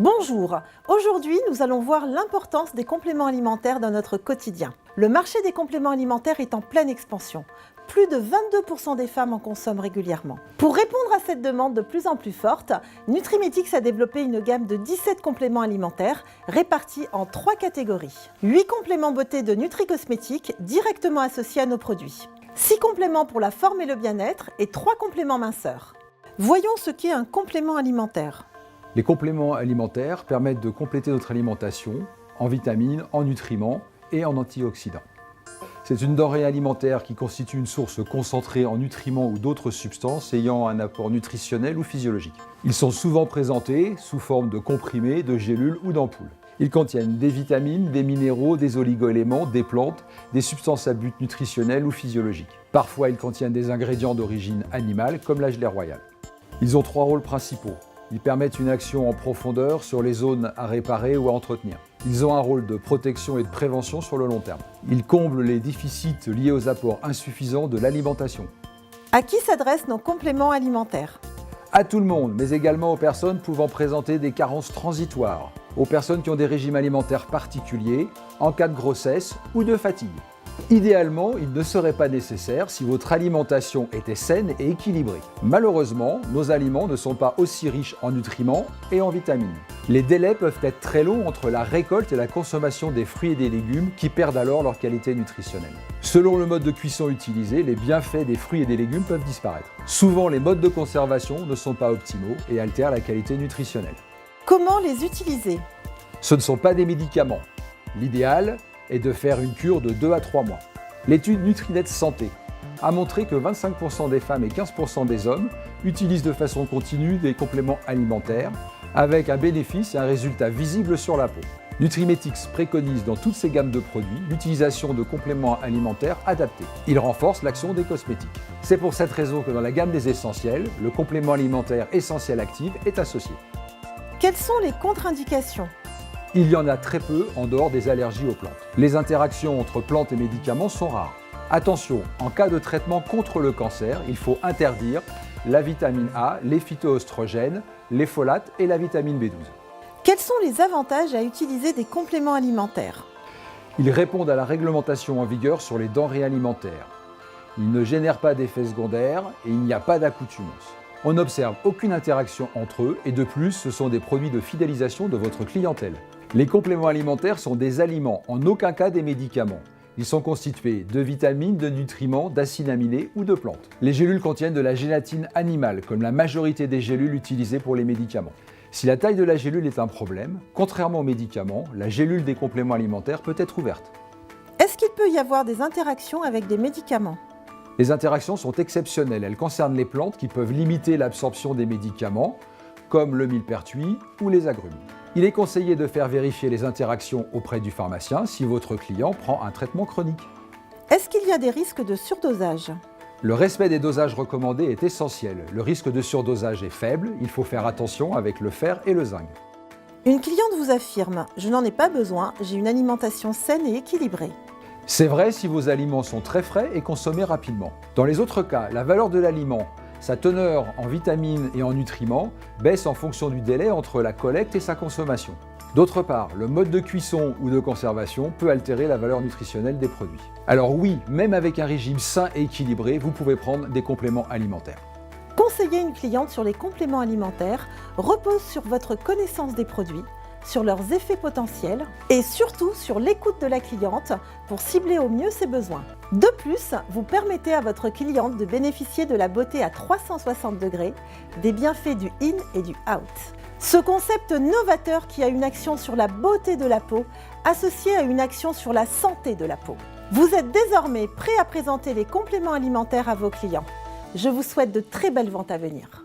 Bonjour, aujourd'hui nous allons voir l'importance des compléments alimentaires dans notre quotidien. Le marché des compléments alimentaires est en pleine expansion. Plus de 22% des femmes en consomment régulièrement. Pour répondre à cette demande de plus en plus forte, Nutrimetics a développé une gamme de 17 compléments alimentaires répartis en 3 catégories. 8 compléments beauté de NutriCosmétiques directement associés à nos produits. 6 compléments pour la forme et le bien-être et 3 compléments minceurs. Voyons ce qu'est un complément alimentaire. Les compléments alimentaires permettent de compléter notre alimentation en vitamines, en nutriments et en antioxydants. C'est une denrée alimentaire qui constitue une source concentrée en nutriments ou d'autres substances ayant un apport nutritionnel ou physiologique. Ils sont souvent présentés sous forme de comprimés, de gélules ou d'ampoules. Ils contiennent des vitamines, des minéraux, des oligo-éléments, des plantes, des substances à but nutritionnel ou physiologique. Parfois, ils contiennent des ingrédients d'origine animale comme la gelée royale. Ils ont 3 rôles principaux. Ils permettent une action en profondeur sur les zones à réparer ou à entretenir. Ils ont un rôle de protection et de prévention sur le long terme. Ils comblent les déficits liés aux apports insuffisants de l'alimentation. À qui s'adressent nos compléments alimentaires? À tout le monde, mais également aux personnes pouvant présenter des carences transitoires, aux personnes qui ont des régimes alimentaires particuliers, en cas de grossesse ou de fatigue. Idéalement, il ne serait pas nécessaire si votre alimentation était saine et équilibrée. Malheureusement, nos aliments ne sont pas aussi riches en nutriments et en vitamines. Les délais peuvent être très longs entre la récolte et la consommation des fruits et des légumes qui perdent alors leur qualité nutritionnelle. Selon le mode de cuisson utilisé, les bienfaits des fruits et des légumes peuvent disparaître. Souvent, les modes de conservation ne sont pas optimaux et altèrent la qualité nutritionnelle. Comment les utiliser? Ce ne sont pas des médicaments. L'idéal est de faire une cure de 2 à 3 mois. L'étude Nutrinet Santé a montré que 25% des femmes et 15% des hommes utilisent de façon continue des compléments alimentaires avec un bénéfice et un résultat visible sur la peau. Nutrimetics préconise dans toutes ses gammes de produits l'utilisation de compléments alimentaires adaptés. Il renforce l'action des cosmétiques. C'est pour cette raison que dans la gamme des essentiels, le complément alimentaire Essentiel Active est associé. Quelles sont les contre-indications? Il y en a très peu en dehors des allergies aux plantes. Les interactions entre plantes et médicaments sont rares. Attention, en cas de traitement contre le cancer, il faut interdire la vitamine A, les phytoœstrogènes, les folates et la vitamine B12. Quels sont les avantages à utiliser des compléments alimentaires? Ils répondent à la réglementation en vigueur sur les denrées alimentaires. Ils ne génèrent pas d'effets secondaires et il n'y a pas d'accoutumance. On n'observe aucune interaction entre eux et de plus, ce sont des produits de fidélisation de votre clientèle. Les compléments alimentaires sont des aliments, en aucun cas des médicaments. Ils sont constitués de vitamines, de nutriments, d'acides aminés ou de plantes. Les gélules contiennent de la gélatine animale, comme la majorité des gélules utilisées pour les médicaments. Si la taille de la gélule est un problème, contrairement aux médicaments, la gélule des compléments alimentaires peut être ouverte. Est-ce qu'il peut y avoir des interactions avec des médicaments? Les interactions sont exceptionnelles. Elles concernent les plantes qui peuvent limiter l'absorption des médicaments, comme le millepertuis ou les agrumes. Il est conseillé de faire vérifier les interactions auprès du pharmacien si votre client prend un traitement chronique. Est-ce qu'il y a des risques de surdosage? Le respect des dosages recommandés est essentiel. Le risque de surdosage est faible, il faut faire attention avec le fer et le zinc. Une cliente vous affirme « Je n'en ai pas besoin, j'ai une alimentation saine et équilibrée ». C'est vrai si vos aliments sont très frais et consommés rapidement. Dans les autres cas, la valeur de l'aliment, sa teneur en vitamines et en nutriments baisse en fonction du délai entre la collecte et sa consommation. D'autre part, le mode de cuisson ou de conservation peut altérer la valeur nutritionnelle des produits. Alors oui, même avec un régime sain et équilibré, vous pouvez prendre des compléments alimentaires. Conseiller une cliente sur les compléments alimentaires repose sur votre connaissance des produits, sur leurs effets potentiels et surtout sur l'écoute de la cliente pour cibler au mieux ses besoins. De plus, vous permettez à votre cliente de bénéficier de la beauté à 360 degrés, des bienfaits du in et du out. Ce concept novateur qui a une action sur la beauté de la peau associé à une action sur la santé de la peau. Vous êtes désormais prêt à présenter les compléments alimentaires à vos clients. Je vous souhaite de très belles ventes à venir.